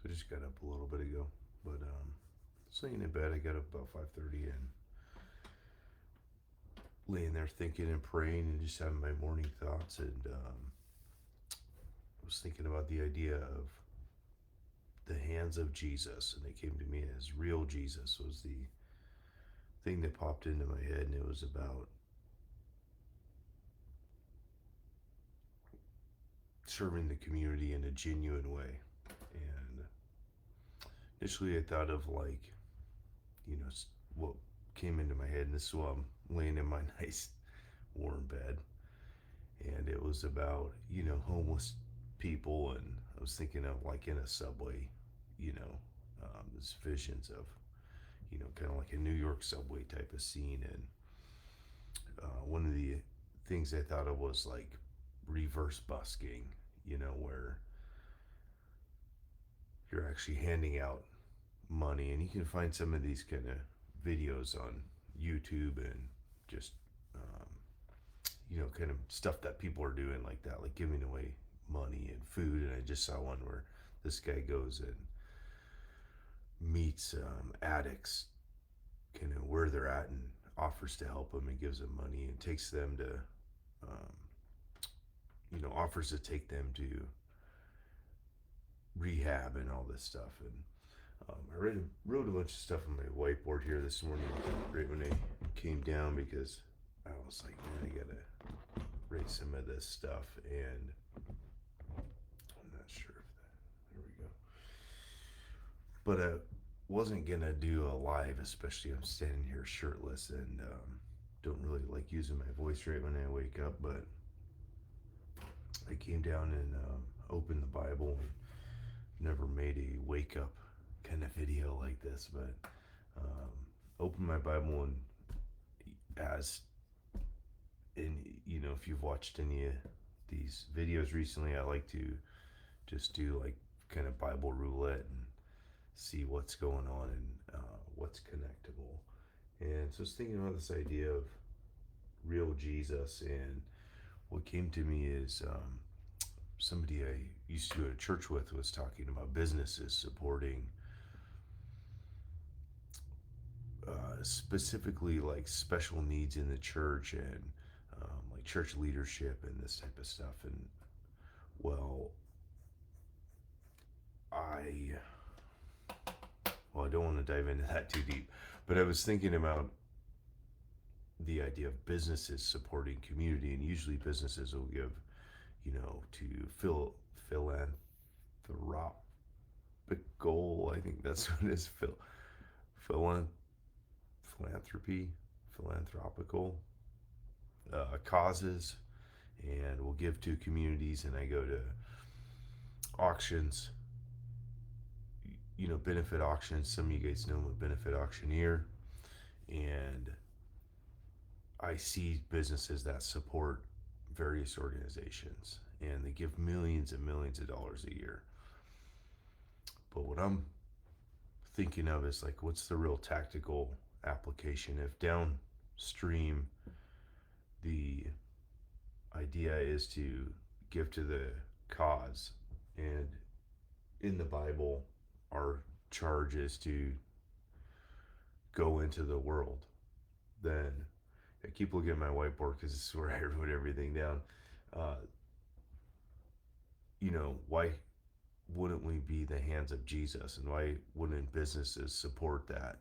So I just got up a little bit ago. But was laying in bed. I got up about 5:30 and laying there thinking and praying and just having my morning thoughts. And I was thinking about the idea of the hands of Jesus, and it came to me as real Jesus was the thing that popped into my head, and it was about serving the community in a genuine way. And initially, I thought of like, you know, what came into my head, and this is while I'm laying in my nice warm bed, and it was about homeless people, and I was thinking of like in a subway, you know, this visions of kind of like a New York subway type of scene, and one of the things I thought of was like reverse busking, where you're actually handing out money, and you can find some of these kind of videos on YouTube and just um, kind of stuff that people are doing like that, like giving away money and food. And I just saw one where this guy goes and meets addicts, kind of where they're at, and offers to help them and gives them money and takes them to, um, offers to take them to rehab and all this stuff. And wrote a bunch of stuff on my whiteboard here this morning, right when I came down, because I was like, man, I gotta write some of this stuff. And I'm not sure if that, there we go. But I wasn't gonna do a live, especially I'm standing here shirtless and don't really like using my voice right when I wake up. But I came down and opened the Bible, and never made a wake up kind of video like this, but um, opened my Bible, and as in, if you've watched any of these videos recently, I like to just do like kind of Bible roulette and see what's going on and what's connectable. And so I was thinking about this idea of real Jesus, and what came to me is somebody I used to go to church with was talking about businesses supporting specifically like special needs in the church, and like church leadership and this type of stuff. And well, I I don't want to dive into that too deep, but I was thinking about the idea of businesses supporting community, and usually businesses will give, to philanthropical. I think that's what it is. Philan- Philanthropy, philanthropical causes, and we'll give to communities. And I go to auctions, benefit auctions. Some of you guys know I'm a benefit auctioneer, and I see businesses that support various organizations, and they give millions and millions of dollars a year. But what I'm thinking of is like, what's the real tactical application if downstream the idea is to give to the cause, and in the Bible our charge is to go into the world. Then I keep looking at my whiteboard because this is where I wrote everything down. uh, why wouldn't we be the hands of Jesus, and why wouldn't businesses support that,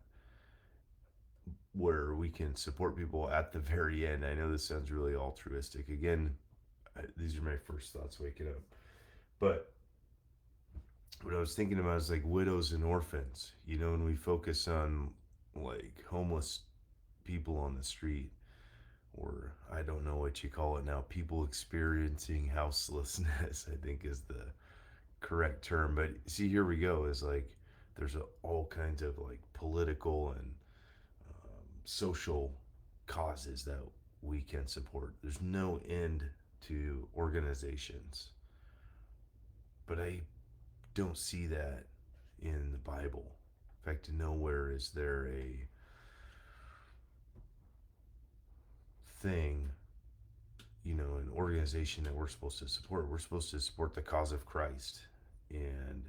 where we can support people at the very end? I know this sounds really altruistic. Again, these are my first thoughts waking up. But what I was thinking about is like widows and orphans, and we focus on like homeless people on the street, or I don't know what you call it now, people experiencing houselessness, I think is the correct term. But see, here we go, is like there's all kinds of like political and social causes that we can support. There's no end to organizations, but I don't see that in the Bible. In fact, nowhere is there a thing, an organization that we're supposed to support. We're supposed to support the cause of Christ. And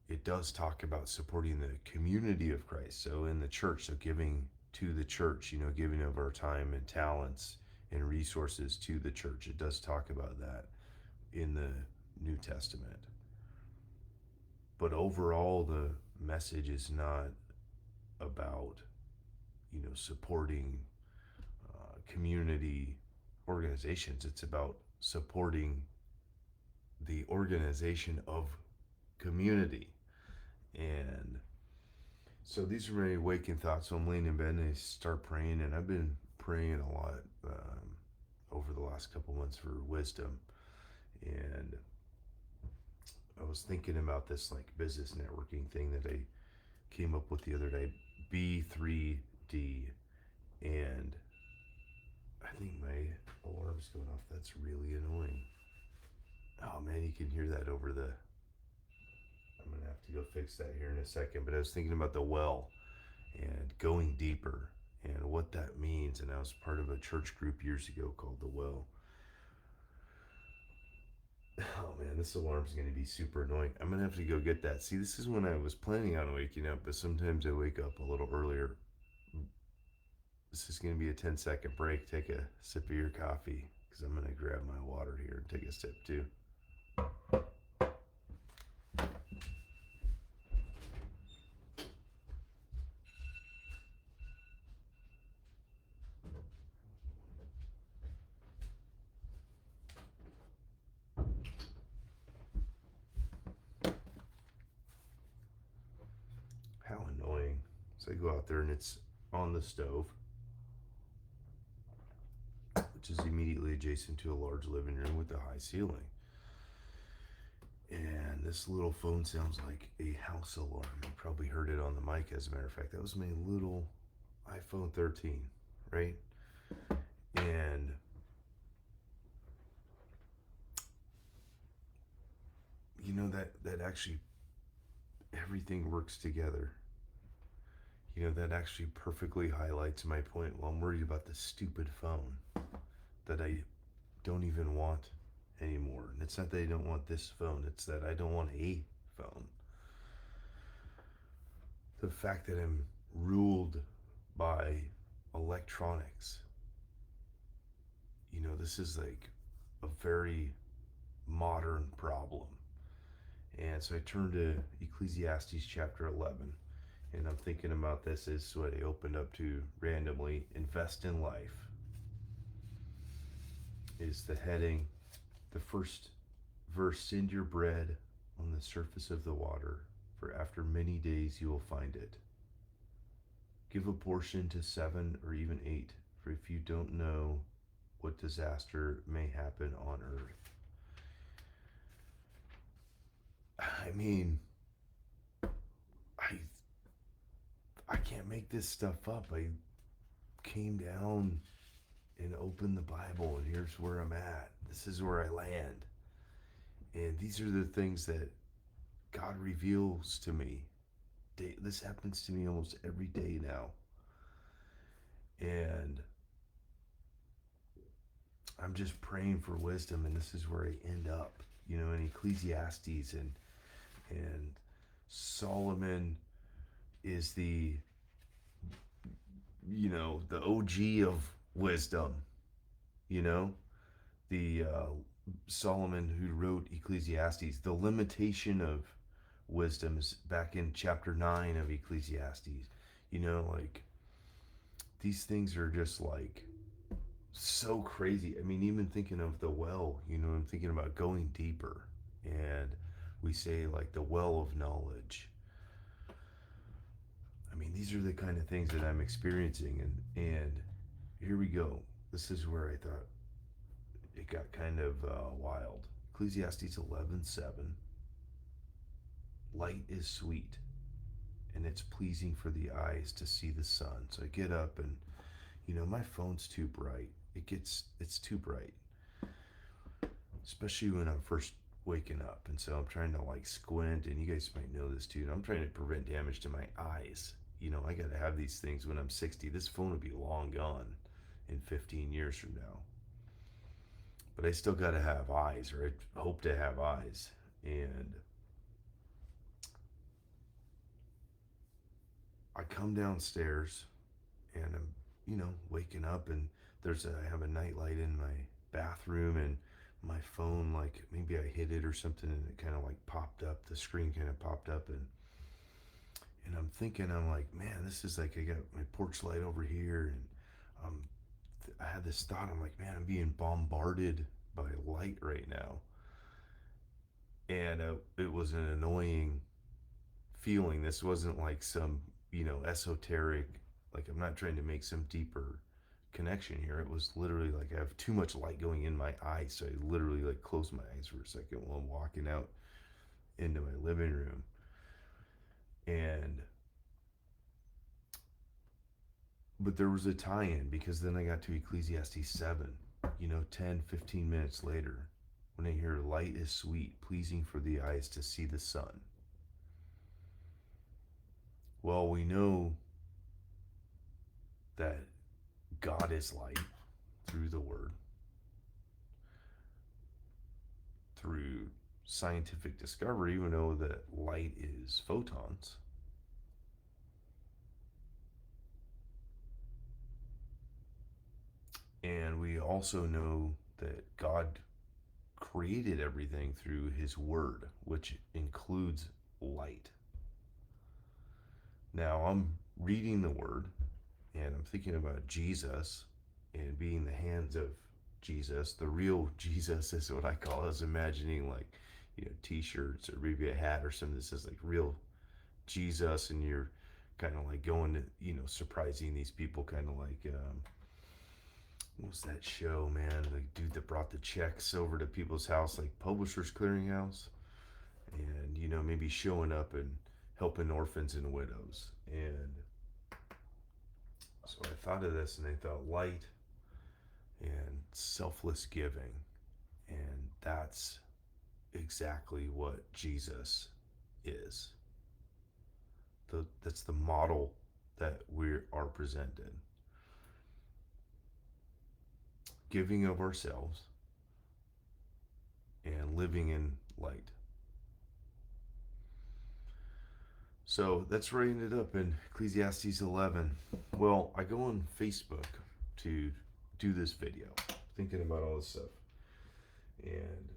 it does talk about supporting the community of Christ. So in the church, so giving to the church, giving of our time and talents and resources to the church. It does talk about that in the New Testament. But overall, the message is not about, supporting community organizations. It's about supporting the organization of community. And so these are my waking thoughts. So I'm laying in bed and I start praying, and I've been praying a lot over the last couple months for wisdom. And I was thinking about this like business networking thing that I came up with the other day, B3D. And I think my alarm's going off. That's really annoying. Oh man, you can hear that over the. I'm gonna have to go fix that here in a second. But I was thinking about the well and going deeper and what that means. And I was part of a church group years ago called The Well. Oh man, this alarm's going to be super annoying. I'm going to have to go get that. See, this is when I was planning on waking up, but sometimes I wake up a little earlier. This is going to be a 10-second break. Take a sip of your coffee because I'm going to grab my water here and take a sip too. How annoying. So I go out there and it's on the stove, which is immediately adjacent to a large living room with a high ceiling. And this little phone sounds like a house alarm. You probably heard it on the mic, as a matter of fact. That was my little iPhone 13, right? And that actually everything works together. That actually perfectly highlights my point. Well, I'm worried about the stupid phone that I don't even want anymore. And it's not that I don't want this phone, it's that I don't want a phone. The fact that I'm ruled by electronics, this is like a very modern problem. And so I turned to Ecclesiastes chapter 11. And I'm thinking about this as what I opened up to randomly. Invest in life is the heading. The first verse: send your bread on the surface of the water, for after many days you will find it. Give a portion to 7 or even 8, for if you don't know what disaster may happen on earth. I mean, I I can't make this stuff up. I came down and opened the Bible, and here's where I'm at. This is where I land. And these are the things that God reveals to me. This happens to me almost every day now. And I'm just praying for wisdom, and this is where I end up, in Ecclesiastes. And Solomon is the OG of wisdom, you know, the Solomon who wrote Ecclesiastes. The limitation of wisdom is back in chapter 9 of Ecclesiastes. Like these things are just like so crazy. I mean, even thinking of the well, I'm thinking about going deeper. And we say like the well of knowledge. I mean, these are the kind of things that I'm experiencing, and here we go. This is where I thought it got kind of wild. Ecclesiastes 11:7. Light is sweet, and it's pleasing for the eyes to see the sun. So I get up, and my phone's too bright. It's too bright, especially when I'm first waking up. And so I'm trying to like squint, and you guys might know this too. And I'm trying to prevent damage to my eyes. I got to have these things when I'm 60. This phone will be long gone in 15 years from now. But I still got to have eyes, or I hope to have eyes. And I come downstairs and I'm, waking up, and I have a nightlight in my bathroom, and my phone, like maybe I hit it or something, and it kind of like popped up. The screen kind of popped up, and I'm thinking, I'm like, man, this is like, I got my porch light over here, and um, I had this thought. I'm like, man, I'm being bombarded by light right now, and it was an annoying feeling. This wasn't like some, esoteric, like I'm not trying to make some deeper connection here. It was literally like I have too much light going in my eyes, so I literally like closed my eyes for a second while I'm walking out into my living room. And but there was a tie-in, because then I got to Ecclesiastes 7, 10, 15 minutes later, when I hear light is sweet, pleasing for the eyes to see the sun. Well, we know that God is light through the word, through scientific discovery. We know that light is photons. And we also know that God created everything through his word, which includes light. Now I'm reading the word, and I'm thinking about Jesus and being the hands of Jesus. The real Jesus is what I call it. I was imagining like, t-shirts or maybe a hat or something that says like real Jesus, and you're kind of like going to, surprising these people, kind of like, what was that show, man? The dude that brought the checks over to people's house, like Publishers Clearinghouse, and, maybe showing up and helping orphans and widows. And so I thought of this, and I thought light and selfless giving. And that's exactly what Jesus is. That's the model that we are presented. Giving of ourselves and living in light. So that's where I ended up in Ecclesiastes 11. Well, I go on Facebook to do this video, thinking about all this stuff. And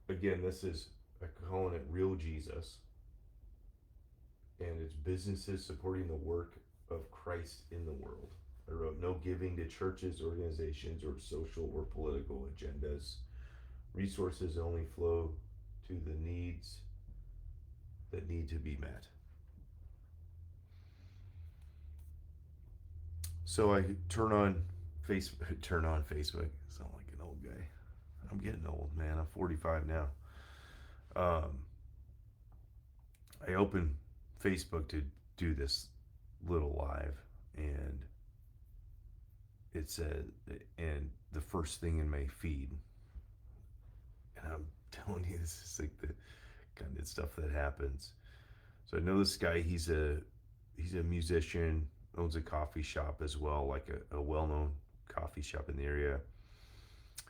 again, this is, I'm calling it Real Jesus. And it's businesses supporting the work of Christ in the world. I wrote, no giving to churches, organizations, or social or political agendas. Resources only flow to the needs that need to be met. So I turn on Facebook. Sound like an old guy. I'm getting old, man. I'm 45 now. Um, I open Facebook to do this little live, and it said, and the first thing in my feed, and I'm telling you, this is like the kind of stuff that happens. So I know this guy. He's a musician, owns a coffee shop as well, like a well-known coffee shop in the area.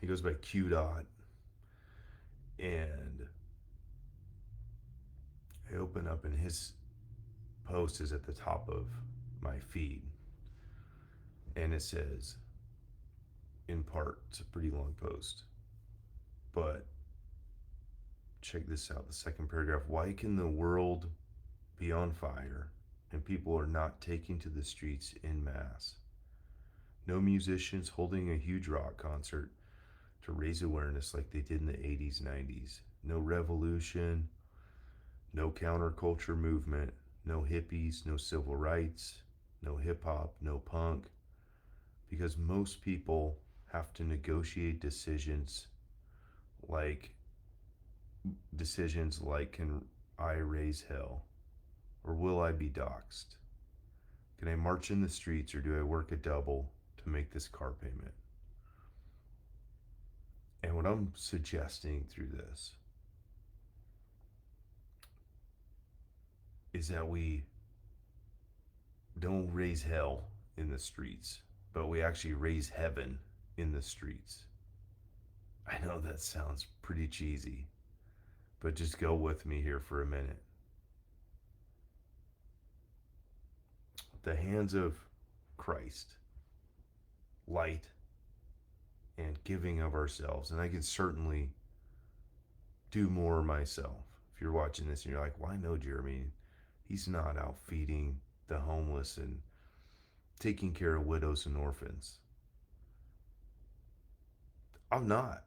He goes by Q Dot, and I open up, and his post is at the top of my feed, and it says, in part, it's a pretty long post, but check this out. The second paragraph: why can the world be on fire and people are not taking to the streets in mass? No musicians holding a huge rock concert to raise awareness like they did in the 80s, 90s. No revolution, no counterculture movement, no hippies, no civil rights, no hip hop, no punk, because most people have to negotiate like decisions like, can I raise hell, or will I be doxxed? Can I march in the streets, or do I work a double to make this car payment? And what I'm suggesting through this is that we don't raise hell in the streets, but we actually raise heaven in the streets. I know that sounds pretty cheesy, but just go with me here for a minute. the hands of Christ, light, and giving of ourselves. And I can certainly do more myself. If you're watching this and you're like, well, I know Jeremy. He's not out feeding the homeless and taking care of widows and orphans. I'm not.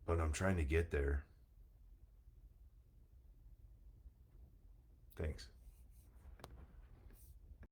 But I'm trying to get there. Thanks.